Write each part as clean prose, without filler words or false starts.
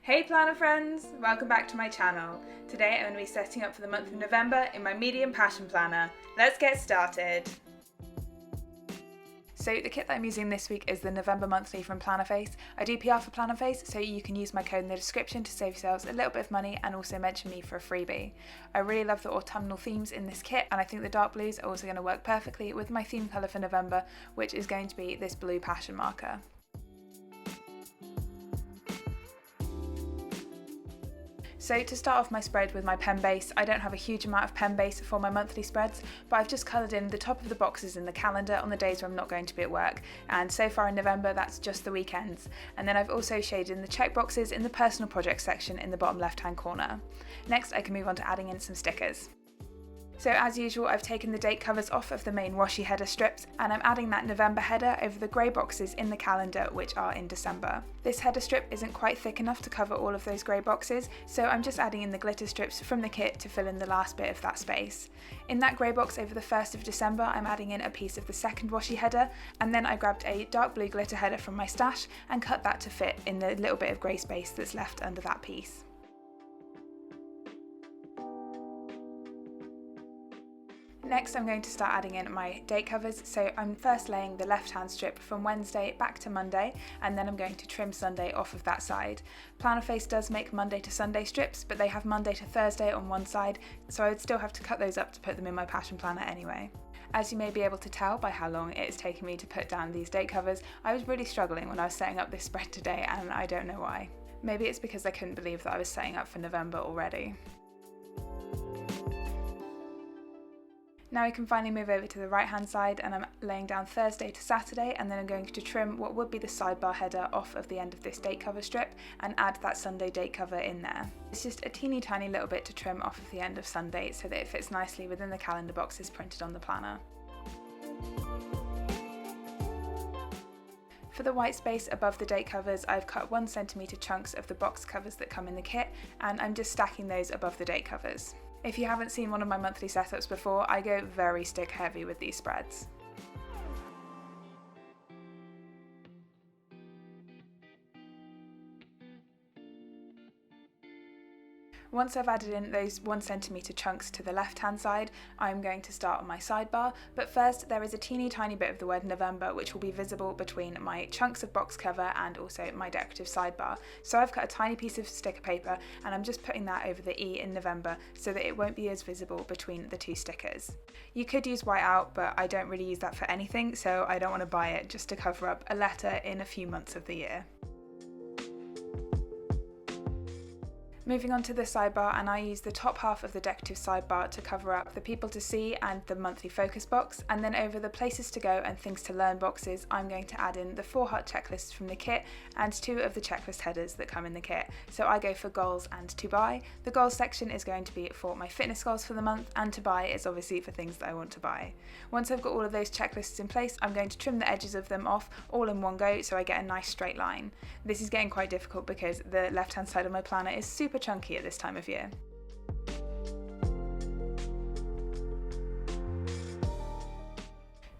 Hey planner friends, welcome back to my channel. Today I'm going to be setting up for the month of November in my medium passion planner. Let's get started. So the kit that I'm using this week is the November monthly from Plannerface. I do PR for Plannerface, so you can use my code in the description to save yourselves a little bit of money and also mention me for a freebie. I really love the autumnal themes in this kit, and I think the dark blues are also going to work perfectly with my theme colour for November, which is going to be this blue passion marker. So to start off my spread with my pen base, I don't have a huge amount of pen base for my monthly spreads, but I've just coloured in the top of the boxes in the calendar on the days where I'm not going to be at work, and so far in November that's just the weekends. And then I've also shaded in the check boxes in the personal projects section in the bottom left hand corner. Next I can move on to adding in some stickers. So as usual, I've taken the date covers off of the main washi header strips, and I'm adding that November header over the grey boxes in the calendar which are in December. This header strip isn't quite thick enough to cover all of those grey boxes, so I'm just adding in the glitter strips from the kit to fill in the last bit of that space. In that grey box over the 1st of December, I'm adding in a piece of the second washi header, and then I grabbed a dark blue glitter header from my stash and cut that to fit in the little bit of grey space that's left under that piece. Next I'm going to start adding in my date covers, so I'm first laying the left hand strip from Wednesday back to Monday, and then I'm going to trim Sunday off of that side. Plannerface does make Monday to Sunday strips, but they have Monday to Thursday on one side, so I would still have to cut those up to put them in my passion planner anyway. As you may be able to tell by how long it has taken me to put down these date covers, I was really struggling when I was setting up this spread today, and I don't know why. Maybe it's because I couldn't believe that I was setting up for November already. Now we can finally move over to the right hand side, and I'm laying down Thursday to Saturday, and then I'm going to trim what would be the sidebar header off of the end of this date cover strip and add that Sunday date cover in there. It's just a teeny tiny little bit to trim off of the end of Sunday so that it fits nicely within the calendar boxes printed on the planner. For the white space above the date covers, I've cut 1 centimetre chunks of the box covers that come in the kit, and I'm just stacking those above the date covers. If you haven't seen one of my monthly setups before, I go very stick heavy with these spreads. Once I've added in those 1 centimetre chunks to the left hand side, I'm going to start on my sidebar, but first there is a teeny tiny bit of the word November which will be visible between my chunks of box cover and also my decorative sidebar. So I've cut a tiny piece of sticker paper and I'm just putting that over the E in November so that it won't be as visible between the two stickers. You could use white out, but I don't really use that for anything, so I don't want to buy it just to cover up a letter in a few months of the year. Moving on to the sidebar, and I use the top half of the decorative sidebar to cover up the people to see and the monthly focus box, and then over the places to go and things to learn boxes I'm going to add in the 4 heart checklists from the kit and 2 of the checklist headers that come in the kit. So I go for goals and to buy. The goals section is going to be for my fitness goals for the month, and to buy is obviously for things that I want to buy. Once I've got all of those checklists in place, I'm going to trim the edges of them off all in one go so I get a nice straight line. This is getting quite difficult because the left hand side of my planner is super chunky at this time of year.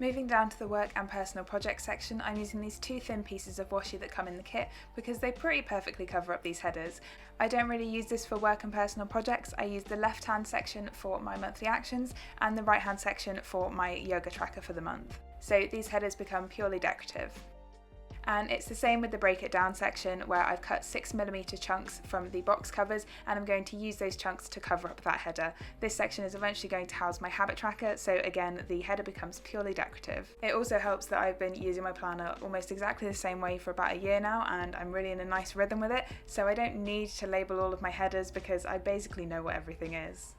Moving down to the work and personal projects section, I'm using these 2 thin pieces of washi that come in the kit because they pretty perfectly cover up these headers. I don't really use this for work and personal projects. I use the left hand section for my monthly actions and the right hand section for my yoga tracker for the month. So these headers become purely decorative. And it's the same with the break it down section, where I've cut 6mm chunks from the box covers and I'm going to use those chunks to cover up that header. This section is eventually going to house my habit tracker, so again the header becomes purely decorative. It also helps that I've been using my planner almost exactly the same way for about a year now, and I'm really in a nice rhythm with it, so I don't need to label all of my headers because I basically know what everything is.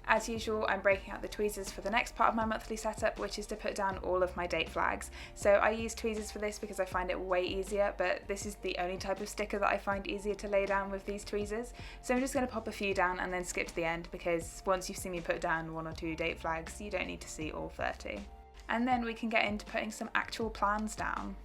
As usual, I'm breaking out the tweezers for the next part of my monthly setup, which is to put down all of my date flags. So I use tweezers for this because I find it way easier, but this is the only type of sticker that I find easier to lay down with these tweezers. So I'm just going to pop a few down and then skip to the end, because once you've seen me put down 1 or 2 date flags, you don't need to see all 30. And then we can get into putting some actual plans down.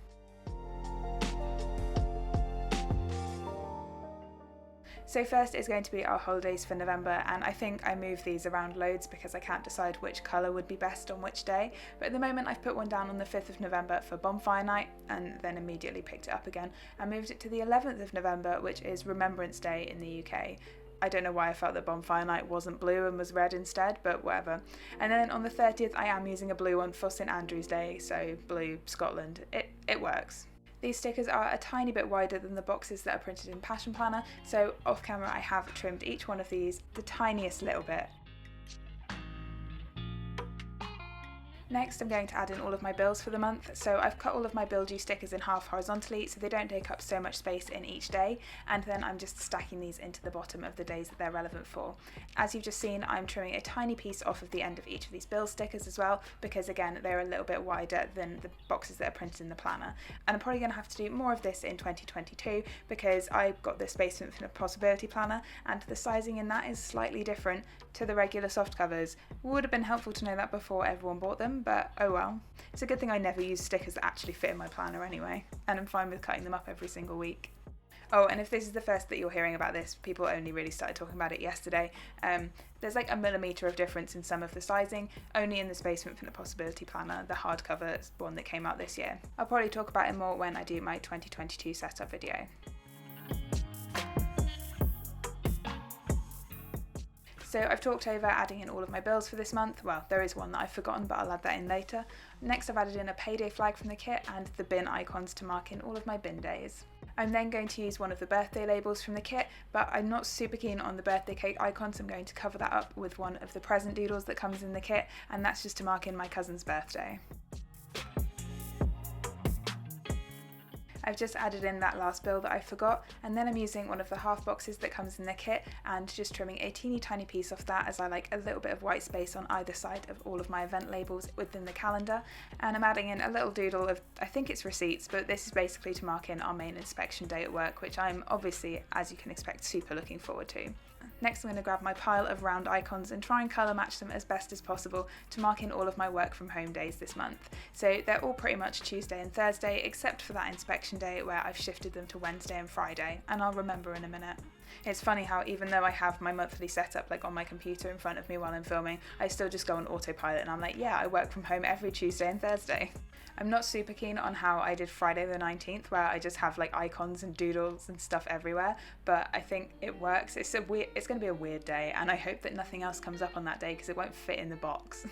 So first is going to be our holidays for November, and I think I moved these around loads because I can't decide which colour would be best on which day, but at the moment I've put one down on the 5th of November for bonfire night and then immediately picked it up again and moved it to the 11th of November, which is Remembrance Day in the UK. I don't know why I felt that bonfire night wasn't blue and was red instead, but whatever. And then on the 30th I am using a blue one for St Andrew's Day, so blue Scotland. It works. These stickers are a tiny bit wider than the boxes that are printed in Passion Planner, so off camera I have trimmed each one of these the tiniest little bit. Next I'm going to add in all of my bills for the month, so I've cut all of my bill due stickers in half horizontally so they don't take up so much space in each day, and then I'm just stacking these into the bottom of the days that they're relevant for. As you've just seen, I'm trimming a tiny piece off of the end of each of these bill stickers as well, because again they're a little bit wider than the boxes that are printed in the planner, and I'm probably going to have to do more of this in 2022 because I've got this Space Infinite Possibility planner and the sizing in that is slightly different to the regular soft covers. Would have been helpful to know that before everyone bought them, but oh well. It's a good thing I never use stickers that actually fit in my planner anyway, and I'm fine with cutting them up every single week. Oh, and if this is the first that you're hearing about this, people only really started talking about it yesterday. There's like a millimetre of difference in some of the sizing, only in the Space Infinite Possibility planner, the hardcover one that came out this year. I'll probably talk about it more when I do my 2022 setup video. So I've talked over adding in all of my bills for this month. Well, there is one that I've forgotten, but I'll add that in later. Next I've added in a payday flag from the kit and the bin icons to mark in all of my bin days. I'm then going to use one of the birthday labels from the kit, but I'm not super keen on the birthday cake icon, so I'm going to cover that up with one of the present doodles that comes in the kit, and that's just to mark in my cousin's birthday. I've just added in that last bill that I forgot, and then I'm using one of the half boxes that comes in the kit and just trimming a teeny tiny piece off that, as I like a little bit of white space on either side of all of my event labels within the calendar, and I'm adding in a little doodle of, I think it's receipts, but this is basically to mark in our main inspection day at work, which I'm obviously, as you can expect, super looking forward to. Next I'm going to grab my pile of round icons and try and colour match them as best as possible to mark in all of my work from home days this month. So they're all pretty much Tuesday and Thursday, except for that inspection day where I've shifted them to Wednesday and Friday, and I'll remember in a minute. It's funny how even though I have my monthly setup like on my computer in front of me while I'm filming, I still just go on autopilot and I'm like, yeah, I work from home every Tuesday and Thursday. I'm not super keen on how I did Friday the 19th, where I just have like icons and doodles and stuff everywhere, but I think it works. It's going to be a weird day, and I hope that nothing else comes up on that day because it won't fit in the box.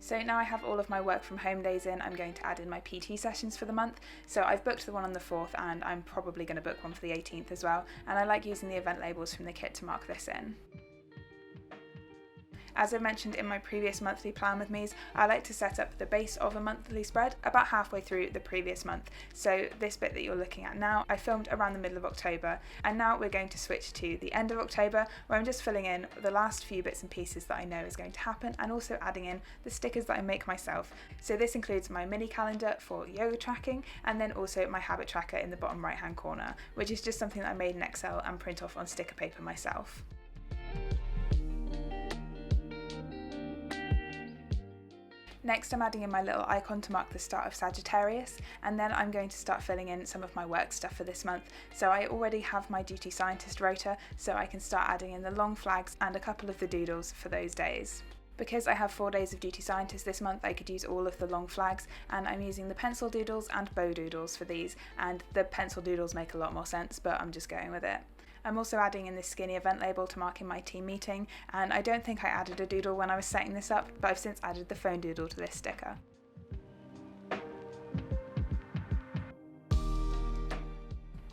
So now I have all of my work from home days in, I'm going to add in my PT sessions for the month. So I've booked the one on the 4th and I'm probably going to book one for the 18th as well, and I like using the event labels from the kit to mark this in. As I mentioned in my previous monthly plan with me's, I like to set up the base of a monthly spread about halfway through the previous month. So this bit that you're looking at now, I filmed around the middle of October, and now we're going to switch to the end of October, where I'm just filling in the last few bits and pieces that I know is going to happen, and also adding in the stickers that I make myself. So this includes my mini calendar for yoga tracking, and then also my habit tracker in the bottom right hand corner, which is just something that I made in Excel and print off on sticker paper myself. Next I'm adding in my little icon to mark the start of Sagittarius, and then I'm going to start filling in some of my work stuff for this month. So I already have my duty scientist rota, so I can start adding in the long flags and a couple of the doodles for those days. Because I have 4 days of duty scientist this month, I could use all of the long flags, and I'm using the pencil doodles and bow doodles for these, and the pencil doodles make a lot more sense, but I'm just going with it. I'm also adding in this skinny event label to mark in my team meeting, and I don't think I added a doodle when I was setting this up, but I've since added the phone doodle to this sticker.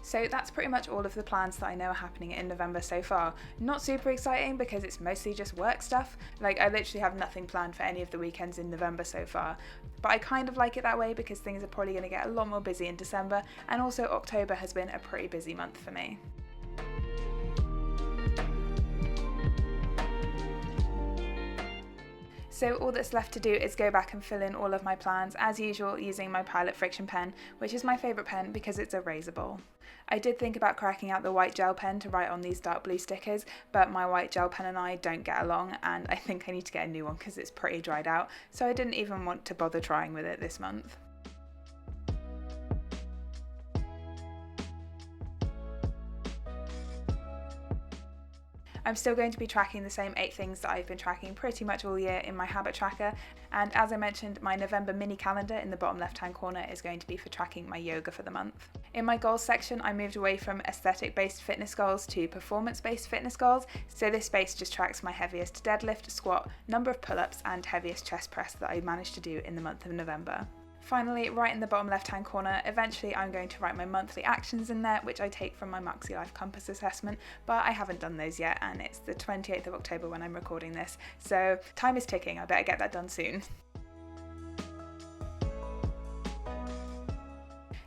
So that's pretty much all of the plans that I know are happening in November so far. Not super exciting because it's mostly just work stuff. Like, I literally have nothing planned for any of the weekends in November so far. But I kind of like it that way because things are probably going to get a lot more busy in December, and also October has been a pretty busy month for me. So all that's left to do is go back and fill in all of my plans, as usual using my Pilot Friction pen, which is my favourite pen because it's erasable. I did think about cracking out the white gel pen to write on these dark blue stickers, but my white gel pen and I don't get along, and I think I need to get a new one because it's pretty dried out, so I didn't even want to bother trying with it this month. I'm still going to be tracking the same 8 things that I've been tracking pretty much all year in my habit tracker, and as I mentioned, my November mini calendar in the bottom left hand corner is going to be for tracking my yoga for the month. In my goals section, I moved away from aesthetic based fitness goals to performance based fitness goals, so this space just tracks my heaviest deadlift, squat, number of pull-ups and heaviest chest press that I managed to do in the month of November. Finally, right in the bottom left hand corner, eventually I'm going to write my monthly actions in there, which I take from my Maxi Life Compass assessment, but I haven't done those yet, and it's the 28th of October when I'm recording this, so time is ticking, I better get that done soon.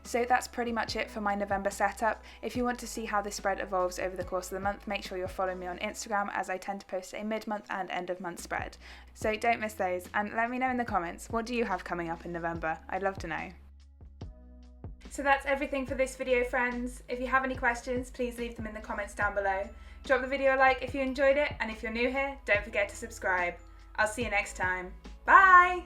So that's pretty much it for my November setup. If you want to see how this spread evolves over the course of the month, make sure you're following me on Instagram, as I tend to post a mid-month and end-of-month spread. So don't miss those, and let me know in the comments, what do you have coming up in November? I'd love to know. So that's everything for this video, friends. If you have any questions, please leave them in the comments down below. Drop the video a like if you enjoyed it, and if you're new here, don't forget to subscribe. I'll see you next time. Bye!